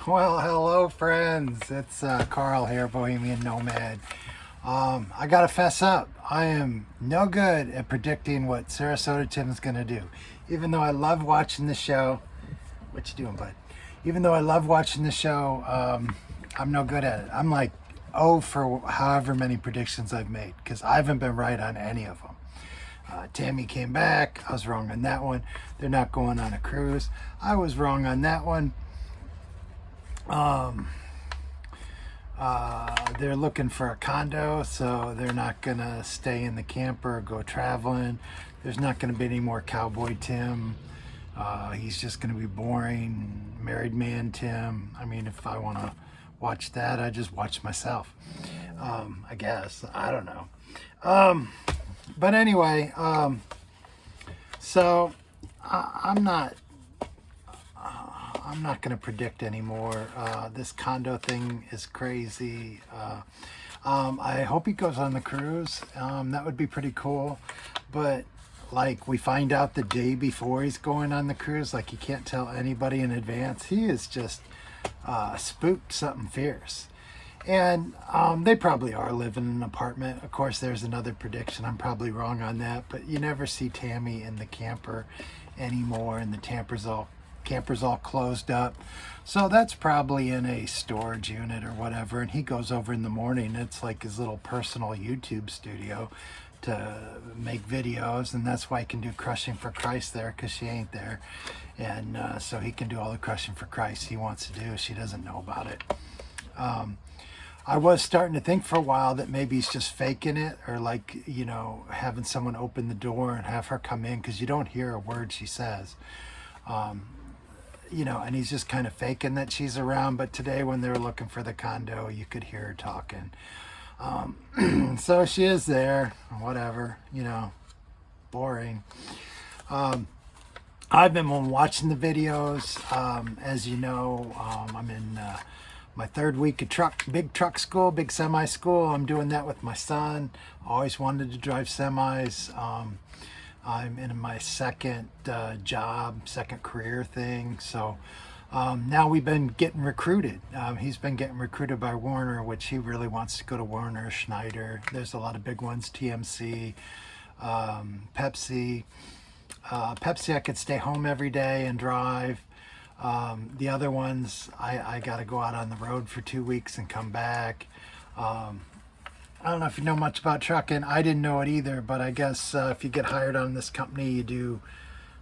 Well, hello friends. It's Carl here, Bohemian Nomad. I gotta fess up. I am no good at predicting what Sarasota Tim is gonna do. Even though I love watching the show. What you doing, bud? Even though I love watching the show, I'm no good at it. I'm like, for however many predictions I've made, because I haven't been right on any of them. Tammy came back. I was wrong on that one. They're not going on a cruise. I was wrong on that one. They're looking for a condo, so they're not gonna stay in the camper or go traveling. There's not gonna be any more Cowboy Tim. He's just gonna be boring married man Tim. I mean, if I want to watch that, I just watch myself. I guess, I don't know. But anyway, so I'm not going to predict anymore. This condo thing is crazy. I hope he goes on the cruise. That would be pretty cool. But like, we find out the day before he's going on the cruise, like he can't tell anybody in advance. He is just spooked something fierce. And they probably are living in an apartment. Of course, there's another prediction. I'm probably wrong on that. But you never see Tammy in the camper anymore, and the camper's all closed up. So that's probably in a storage unit or whatever. And he goes over in the morning. It's like his little personal YouTube studio to make videos. And that's why he can do Crushing for Christ there, because she ain't there. And so he can do all the Crushing for Christ he wants to do. She doesn't know about it. I was starting to think for a while that maybe he's just faking it, or like, you know, having someone open the door and have her come in, because you don't hear a word she says. You know, and he's just kind of faking that she's around. But today when they were looking for the condo, you could hear her talking. So she is there, whatever, you know, boring. I've been watching the videos. As you know, I'm in my third week of big truck school, big semi school. I'm doing that with my son. Always wanted to drive semis. I'm in my second job, second career thing. So now we've been getting recruited. He's been getting recruited by Warner, which he really wants to go to Warner, Schneider. There's a lot of big ones, TMC, Pepsi. Pepsi, I could stay home every day and drive. The other ones, I got to go out on the road for 2 weeks and come back. I don't know if you know much about trucking. I didn't know it either, but I guess if you get hired on this company, you do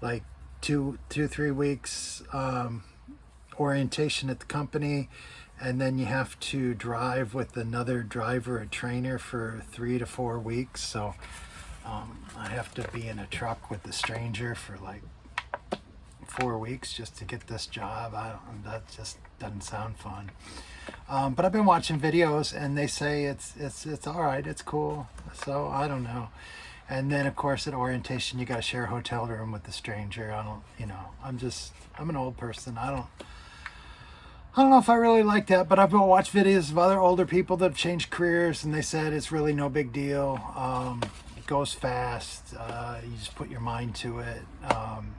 like 3 weeks orientation at the company, and then you have to drive with another driver, a trainer, for 3 to 4 weeks. So I have to be in a truck with a stranger for like 4 weeks just to get this job. That just doesn't sound fun. But I've been watching videos, and they say it's all right, it's cool. So I don't know. And then of course at orientation, you got to share a hotel room with the stranger. I'm an old person. I don't know if I really like that, but I've been watching videos of other older people that have changed careers, and they said it's really no big deal. It goes fast. You just put your mind to it.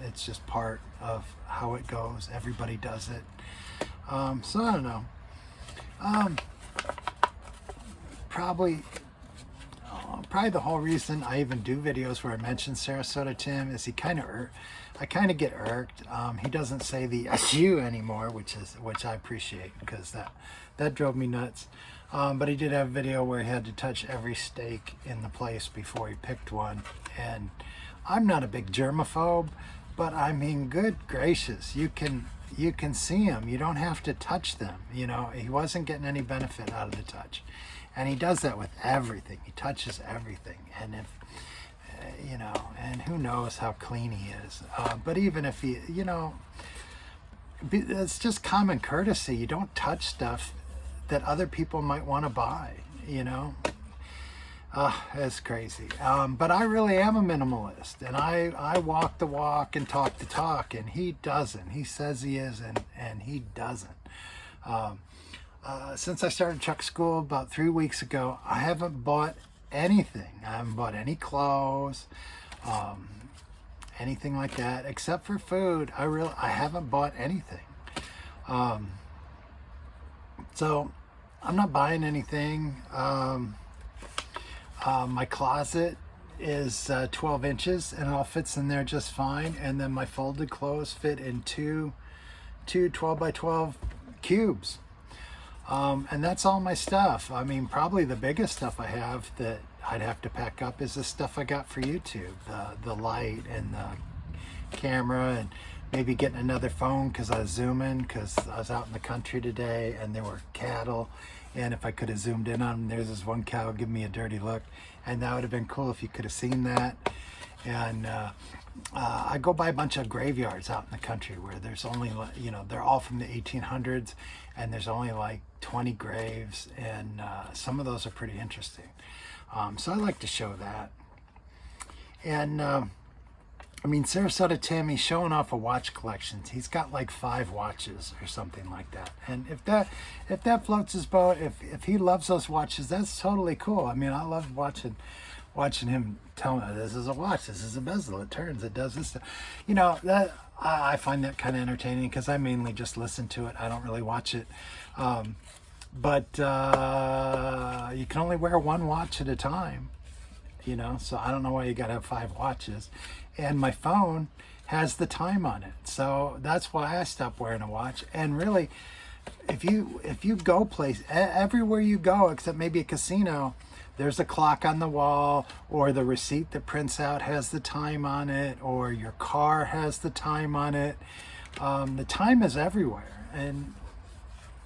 It's just part of how it goes. Everybody does it. So I don't know. Probably the whole reason I even do videos where I mention Sarasota Tim is I kind of get irked. He doesn't say the SU anymore, which I appreciate, because that drove me nuts. But he did have a video where he had to touch every steak in the place before he picked one. And I'm not a big germaphobe, but I mean, good gracious, you can see him. You don't have to touch them. You know, he wasn't getting any benefit out of the touch. And he does that with everything. He touches everything. And if, you know, and who knows how clean he is. But even if he, you know, it's just common courtesy. You don't touch stuff that other people might want to buy, you know. It's crazy. But I really am a minimalist, and I walk the walk and talk the talk, and he doesn't. He says he is, and he doesn't. Since I started truck school about 3 weeks ago, I haven't bought anything. I haven't bought any clothes, anything like that, except for food. I haven't bought anything. So I'm not buying anything. My closet is 12 inches and it all fits in there just fine. And then my folded clothes fit in two 12 by 12 cubes. And that's all my stuff. I mean, probably the biggest stuff I have that I'd have to pack up is the stuff I got for YouTube, the light and the camera, and maybe getting another phone because I was zooming, because I was out in the country today and there were cattle, and if I could have zoomed in on them, there's this one cow giving me a dirty look, and that would have been cool if you could have seen that. And I go by a bunch of graveyards out in the country where there's only, you know, they're all from the 1800s, and there's only like 20 graves, and some of those are pretty interesting. So I like to show that. And I mean, Sarasota Tim, he's showing off a watch collection. He's got like 5 watches or something like that. And if that floats his boat, if he loves those watches, that's totally cool. I mean, I love watching him tell me, this is a watch, this is a bezel, it turns, it does this stuff. You know, that I find that kind of entertaining because I mainly just listen to it. I don't really watch it. But you can only wear one watch at a time, you know, so I don't know why you got to have 5 watches. And my phone has the time on it, so that's why I stopped wearing a watch. And really, if you go everywhere you go except maybe a casino, there's a clock on the wall, or the receipt that prints out has the time on it, or your car has the time on it. The time is everywhere. And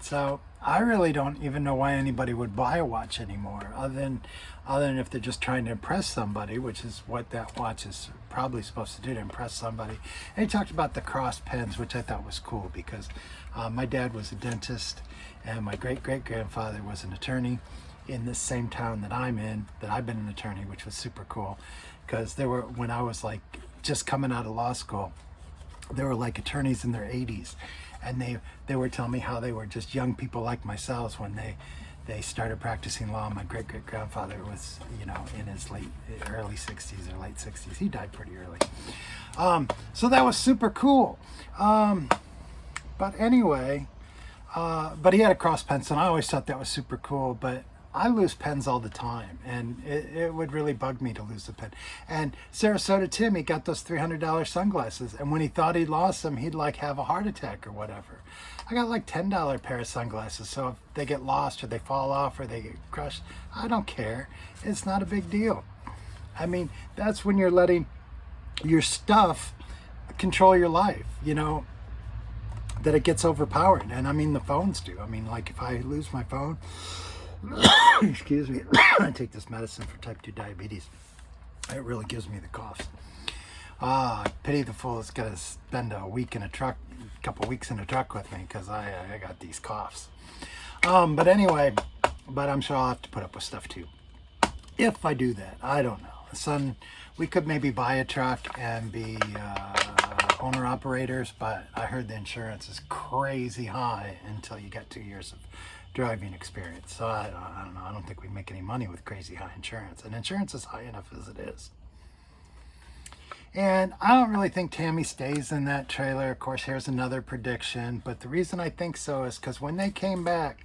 so I really don't even know why anybody would buy a watch anymore, other than if they're just trying to impress somebody, which is what that watch is probably supposed to do, to impress somebody. And he talked about the cross pens, which I thought was cool because my dad was a dentist and my great-great-grandfather was an attorney in this same town that I'm in, that I've been an attorney, which was super cool because there were, when I was like just coming out of law school, there were like attorneys in their 80s, and they were telling me how they were just young people like myself when they started practicing law. My great-great-grandfather was, you know, in his early 60s or late 60s. He died pretty early. So that was super cool. But anyway, but he had a cross pencil, and I always thought that was super cool, but I lose pens all the time, and it would really bug me to lose a pen. And Sarasota Tim, he got those $300 sunglasses, and when he thought he'd lost them, he'd like have a heart attack or whatever. I got like $10 pair of sunglasses, so if they get lost or they fall off or they get crushed, I don't care. It's not a big deal. I mean, that's when you're letting your stuff control your life, you know, that it gets overpowered. And I mean, the phones do. I mean, like if I lose my phone, excuse me, I take this medicine for type 2 diabetes. It really gives me the coughs. Pity the fool that's got to spend a couple weeks in a truck with me because I got these coughs. But anyway, but I'm sure I'll have to put up with stuff too. If I do that, I don't know. Son, we could maybe buy a truck and be owner operators, but I heard the insurance is crazy high until you get 2 years of driving experience. So I don't know. I don't think we make any money with crazy high insurance, and insurance is high enough as it is. And I don't really think Tammy stays in that trailer. Of course, here's another prediction, but the reason I think so is because when they came back,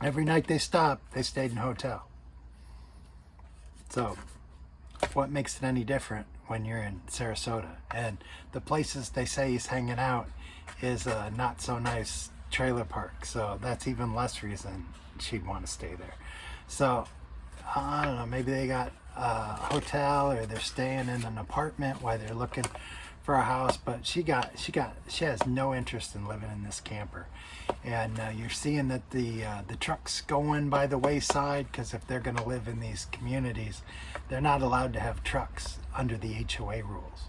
every night they stopped, they stayed in a hotel. So what makes it any different when you're in Sarasota? And the places they say he's hanging out is a not so nice trailer park, so that's even less reason she'd want to stay there. So I don't know, maybe they got a hotel or they're staying in an apartment while they're looking for a house, but she has no interest in living in this camper. And you're seeing that the trucks going by the wayside, because if they're going to live in these communities, they're not allowed to have trucks under the HOA rules.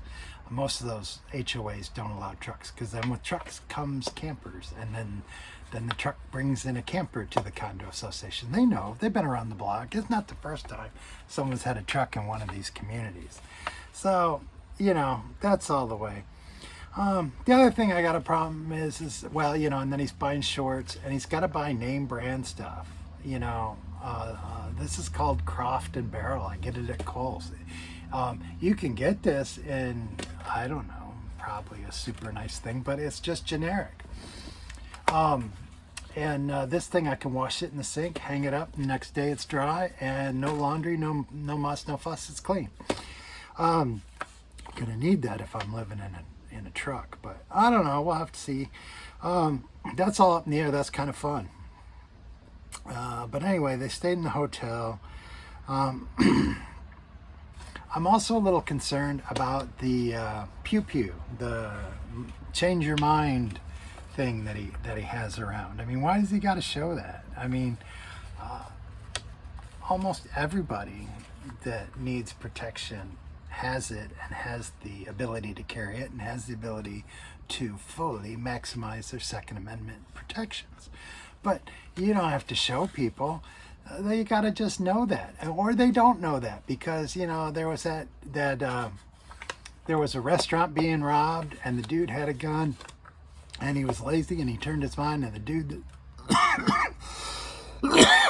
Most of those HOAs don't allow trucks, because then with trucks comes campers, and then the truck brings in a camper to the condo association. They know, they've been around the block. It's not the first time someone's had a truck in one of these communities. So, you know, that's all the way. The other thing I got a problem is well, you know, and then he's buying shorts, and he's got to buy name brand stuff. You know, this is called Croft and Barrel. I get it at Kohl's. You can get this in, I don't know, probably a super nice thing, but it's just generic. And this thing, I can wash it in the sink, hang it up, and the next day it's dry, and no laundry, no muss, no fuss, it's clean. Gonna need that if I'm living in a truck, but I don't know, we'll have to see. That's all up in the air. That's kind of fun. But anyway, they stayed in the hotel. I'm also a little concerned about the pew pew, the change your mind thing that he has around. I mean, why does he got to show that? I mean, almost everybody that needs protection has it, and has the ability to carry it, and has the ability to fully maximize their Second Amendment protections. But you don't have to show people. They got to just know that, or they don't know that, because there was there was a restaurant being robbed, and the dude had a gun, and he was lazy, and he turned his mind, and the dude that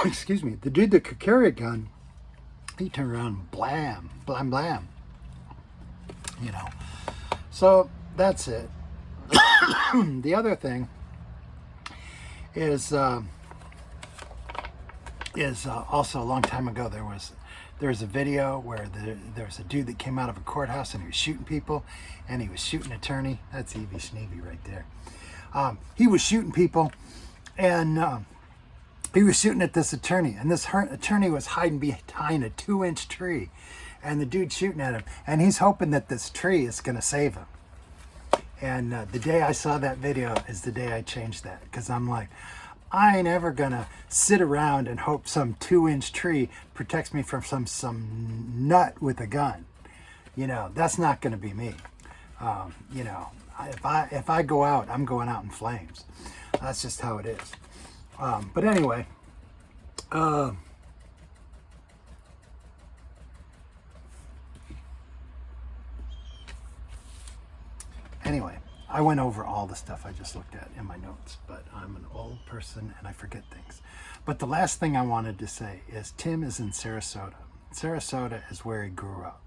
excuse me, the dude that could carry a gun, he turned around and blam, blam, blam. So that's it. The other thing is also a long time ago there was a video where there was a dude that came out of a courthouse, and he was shooting people, and he was shooting an attorney. That's Evie Sneevy right there. He was shooting people, and he was shooting at this attorney, and this attorney was hiding behind a 2-inch tree, and the dude's shooting at him, and he's hoping that this tree is going to save him. And the day I saw that video is the day I changed that, because I'm like, I ain't ever gonna sit around and hope some 2-inch tree protects me from some nut with a gun. That's not gonna be me. If I go out, I'm going out in flames. That's just how it is. But anyway, I went over all the stuff I just looked at in my notes, but I'm an old person and I forget things. But the last thing I wanted to say is Tim is in Sarasota. Sarasota is where he grew up,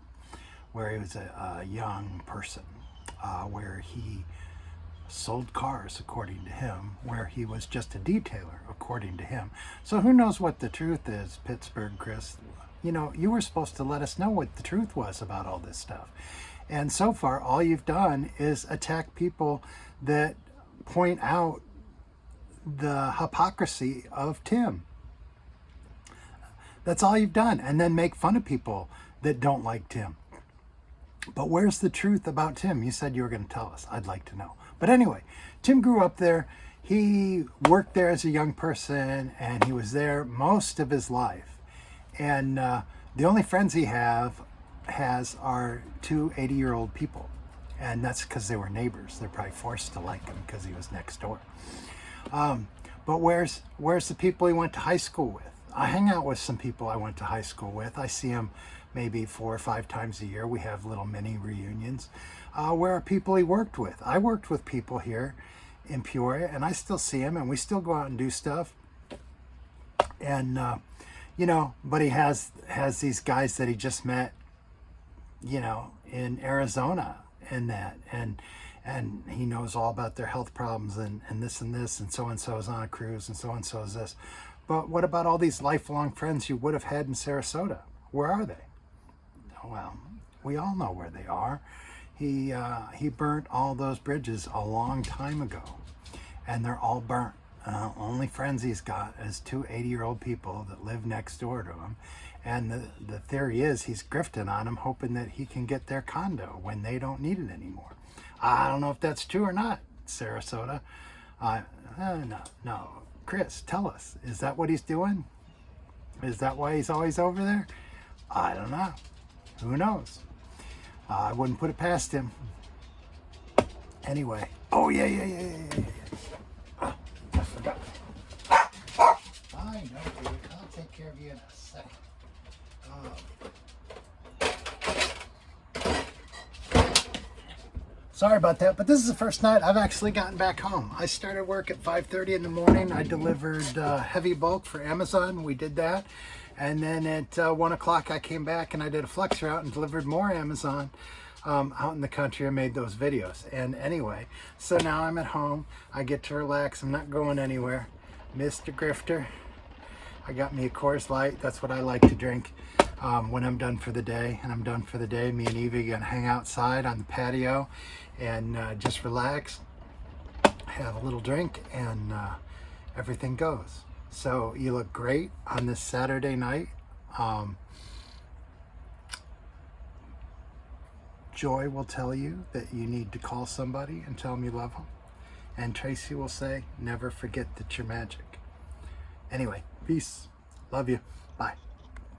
where he was a young person, where he sold cars, according to him, where he was just a detailer, according to him. So who knows what the truth is, Pittsburgh Chris? You were supposed to let us know what the truth was about all this stuff. And so far, all you've done is attack people that point out the hypocrisy of Tim. That's all you've done. And then make fun of people that don't like Tim. But where's the truth about Tim? You said you were going to tell us. I'd like to know. But anyway, Tim grew up there. He worked there as a young person, and he was there most of his life. And the only friends he has are 2 80-year-old people, and that's because they were neighbors. They're probably forced to like him because he was next door. But where's the people he went to high school with? I hang out with some people I went to high school with. I see them maybe 4 or 5 times a year. We have little mini reunions. Where are people he worked with? I worked with people here in Peoria, and I still see him, and we still go out and do stuff. And but he has these guys that he just met in Arizona, and that, and he knows all about their health problems, and this and this, and so is on a cruise, and so is this. But what about all these lifelong friends you would have had in Sarasota? Where are they? Well, we all know where they are. He burnt all those bridges a long time ago, and they're all burnt. Only friends he's got is 2 80-year-old people that live next door to him. And the theory is he's grifting on them, hoping that he can get their condo when they don't need it anymore. I don't know if that's true or not, Sarasota. No. Chris, tell us. Is that what he's doing? Is that why he's always over there? I don't know. Who knows? I wouldn't put it past him. Anyway. Oh, yeah. Oh, I forgot. I know, dude. I'll take care of you in a second. Sorry about that, but this is the first night I've actually gotten back home. I started work at 5:30 in the morning. I delivered heavy bulk for Amazon. We did that. And then at 1 o'clock I came back and I did a flex route and delivered more Amazon out in the country. I made those videos. And anyway, so now I'm at home. I get to relax. I'm not going anywhere. Mr. Grifter. I got me a Coors Light. That's what I like to drink when I'm done for the day. And I'm done for the day. Me and Evie are gonna hang outside on the patio and just relax, have a little drink, and everything goes. So you look great on this Saturday night. Joy will tell you that you need to call somebody and tell them you love them. And Tracy will say, never forget that you're magic. Anyway, peace. Love you. Bye.